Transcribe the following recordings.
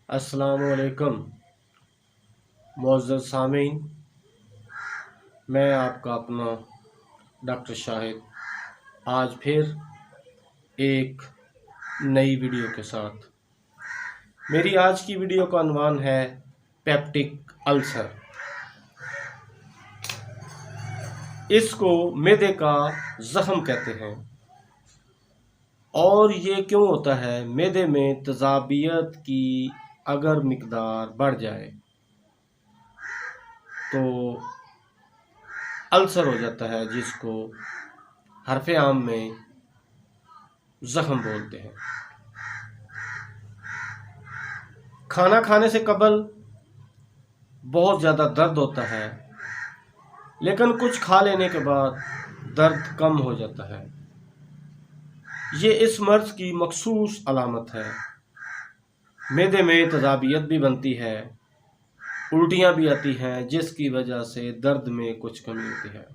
अस्सलामुअलैकुम मुअज़्ज़ज़ सामीन। मैं आपका अपना डॉक्टर शाहिद आज फिर एक नई वीडियो के साथ। मेरी आज की वीडियो का अन्वान है पेप्टिक अल्सर। इसको मैदे का ज़ख्म कहते हैं। और ये क्यों होता है? मैदे में तेज़ाबियत की अगर मिकदार बढ़ जाए तो अल्सर हो जाता है, जिसको हरफ़े आम में ज़ख्म बोलते हैं। खाना खाने से कबल बहुत ज़्यादा दर्द होता है, लेकिन कुछ खा लेने के बाद दर्द कम हो जाता है। ये इस मर्ज़ की मखसूस अलामत है। मैदे में तेज़ाबियत भी बनती है, उल्टियाँ भी आती हैं, जिसकी वजह से दर्द में कुछ कमी होती है।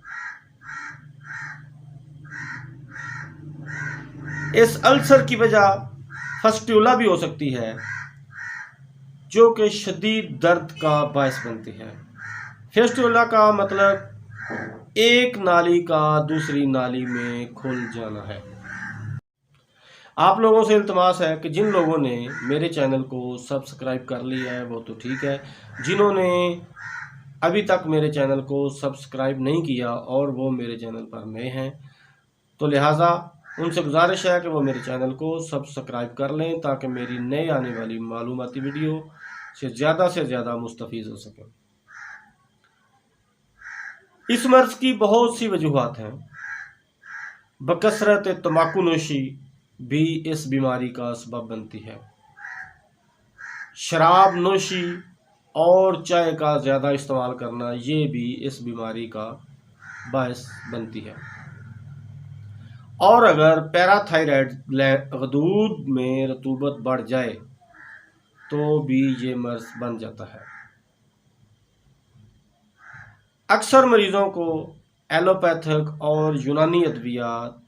इस अल्सर की वजह फस्ट्यूला भी हो सकती है, जो कि शदीद दर्द का बायस बनती है। फिस्टुला का मतलब एक नाली का दूसरी नाली में खुल जाना है। आप लोगों से इल्तमास है कि जिन लोगों ने मेरे चैनल को सब्सक्राइब कर लिया है वो तो ठीक है, जिन्होंने अभी तक मेरे चैनल को सब्सक्राइब नहीं किया और वो मेरे चैनल पर नए हैं, तो लिहाजा उनसे गुजारिश है कि वो मेरे चैनल को सब्सक्राइब कर लें, ताकि मेरी नई आने वाली मालूमाती वीडियो से ज़्यादा मुस्तफ़ीज़ हो सकें। इस मर्ज़ की बहुत सी वजूहात हैं। बकसरत तम्बाकू नोशी भी इस बीमारी का सबब बनती है। शराब नोशी और चाय का ज़्यादा इस्तेमाल करना ये भी इस बीमारी का बायस बनती है। और अगर पैराथायराइड गदूद में रतूबत बढ़ जाए तो भी ये मर्ज़ बन जाता है। अक्सर मरीज़ों को एलोपैथिक और यूनानी अद्वियात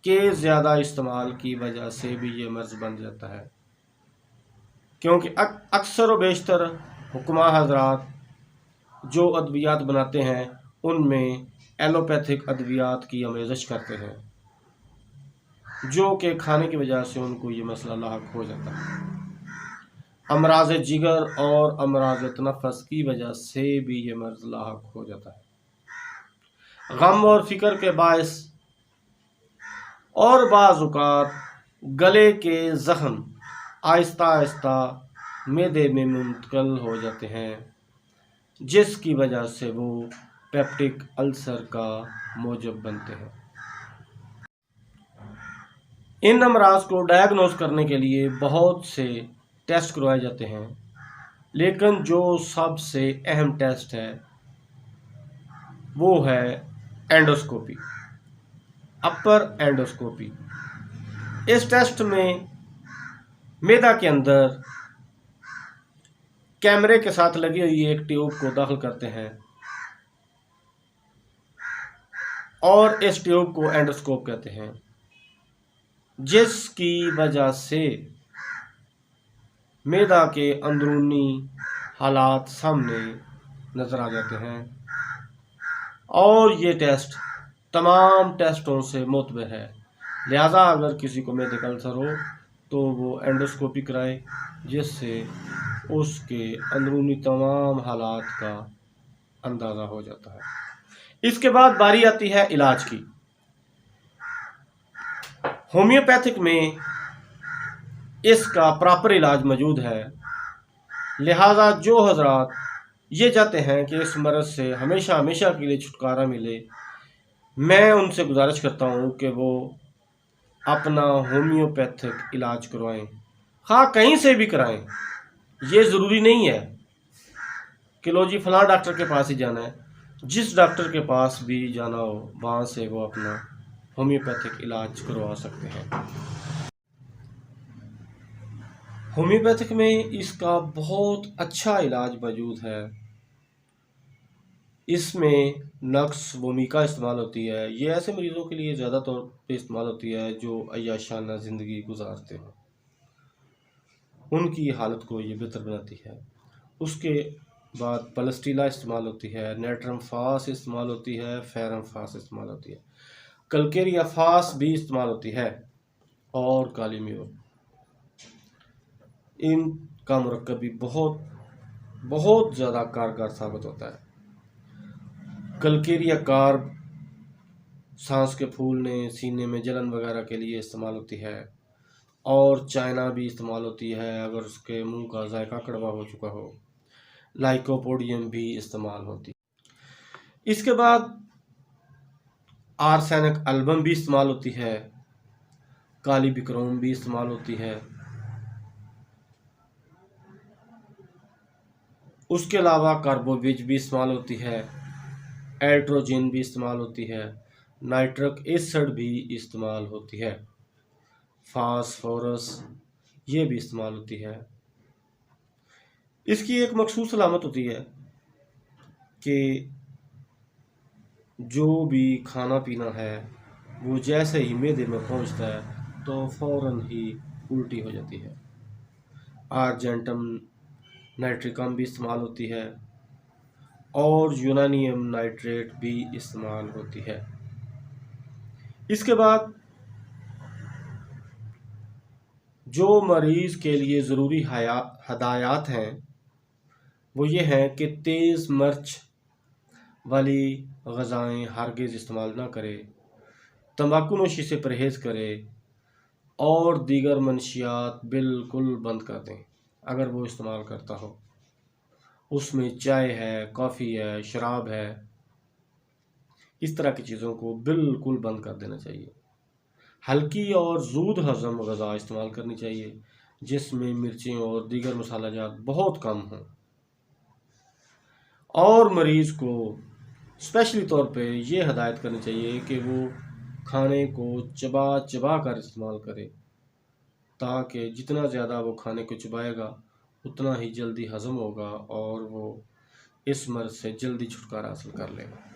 के ज़्यादा इस्तेमाल की वजह से भी ये मर्ज़ बन जाता है, क्योंकि अक्सर व बेशतर हुक्मा हज़रात जो अद्वियात बनाते हैं उनमें एलोपैथिक अद्वियात की आमेज़श करते हैं, जो कि खाने की वजह से उनको ये मसला लाहक हो जाता है। अमराज़ जिगर और अमराज़ तनफ़्फ़ुस की वजह से भी ये मर्ज़ लाहक हो जाता है। गम और फ़िक्र के बायस और बाज़ औक़ात गले के ज़ख्म आहिस्ता आहिस्ता मैदे में मुंतकिल हो जाते हैं, जिसकी वजह से वो पेप्टिक अल्सर का मौजब बनते हैं। इन अमराज को डायग्नोज करने के लिए बहुत से टेस्ट करवाए जाते हैं, लेकिन जो सबसे अहम टेस्ट है वो है एंडोस्कोपी, अपर एंडोस्कोपी। इस टेस्ट में मैदा के अंदर कैमरे के साथ लगी हुई एक ट्यूब को दाखिल करते हैं और इस ट्यूब को एंडोस्कोप कहते हैं, जिसकी वजह से मैदा के अंदरूनी हालात सामने नज़र आ जाते हैं। और ये टेस्ट तमाम टेस्टों से मुतबर है। लिहाजा अगर किसी को मैदे का अल्सर हो तो वो एंडोस्कोपी कराए, जिससे उसके अंदरूनी तमाम हालात का अंदाज़ा हो जाता है। इसके बाद बारी आती है इलाज की। होम्योपैथिक में इसका प्रॉपर इलाज मौजूद है। लिहाजा जो हजरात ये चाहते हैं कि इस मर्ज़ से हमेशा हमेशा के लिए छुटकारा मिले, मैं उनसे गुजारिश करता हूँ कि वो अपना होम्योपैथिक इलाज करवाएं। हाँ, कहीं से भी कराएं। ये ज़रूरी नहीं है कि लो जी फलां डॉक्टर के पास ही जाना है। जिस डॉक्टर के पास भी जाना हो वहाँ से वो अपना होम्योपैथिक इलाज करवा सकते हैं। होम्योपैथिक में इसका बहुत अच्छा इलाज मौजूद है। इसमें नक्स वोमिका इस्तेमाल होती है। ये ऐसे मरीज़ों के लिए ज़्यादा तौर पे इस्तेमाल होती है जो अय्याशाना ज़िंदगी गुजारते हैं। उनकी हालत को ये बेहतर बनाती है। उसके बाद पलस्टीला इस्तेमाल होती है, नेट्रम फास इस्तेमाल होती है, फेरम फास इस्तेमाल होती है, कलकेरिया फास भी इस्तेमाल होती है और काली म्योर। इनका मुरक्कब भी बहुत बहुत ज़्यादा कारगर साबित होता है। कलकेरिया कार्ब सांस के फूलने, सीने में जलन वगैरह के लिए इस्तेमाल होती है, और चाइना भी इस्तेमाल होती है अगर उसके मुंह का जायका कड़वा हो चुका हो। लाइकोपोडियम भी इस्तेमाल होती है। इसके बाद आर्सेनिक एल्बम भी इस्तेमाल होती है, काली बिक्रोम भी इस्तेमाल होती है। उसके अलावा कार्बोविज भी इस्तेमाल होती है, एल्ट्रोजिन भी इस्तेमाल होती है, नाइट्रिक एसिड भी इस्तेमाल होती है, फास्फोरस ये भी इस्तेमाल होती है। इसकी एक मखसूस अलामत होती है कि जो भी खाना पीना है वो जैसे ही मैदे में पहुंचता है तो फौरन ही उल्टी हो जाती है। आर्जेंटम नाइट्रिकम भी इस्तेमाल होती है और यूरेनियम नाइट्रेट भी इस्तेमाल होती है। इसके बाद जो मरीज़ के लिए ज़रूरी हदायत हैं वो ये हैं कि तेज़ मिर्च वाली ग़ज़ाएँ हरगिज़ इस्तेमाल ना करें, तंबाकू नोशी से परहेज़ करें और दीगर मनशियात बिल्कुल बंद कर दें अगर वो इस्तेमाल करता हो। उसमें चाय है, कॉफ़ी है, शराब है, इस तरह की चीज़ों को बिल्कुल बंद कर देना चाहिए। हल्की और ज़ूद हज़म ग़ज़ा इस्तेमाल करनी चाहिए जिसमें मिर्चें और दीगर मसाला जात बहुत कम हों, और मरीज़ को स्पेशली तौर पे ये हदायत करनी चाहिए कि वो खाने को चबा चबा कर इस्तेमाल करे, ताकि जितना ज़्यादा वो खाने को चबाएगा उतना ही जल्दी हज़म होगा और वो इस मर्ज़ से जल्दी छुटकारा हासिल कर लेगा।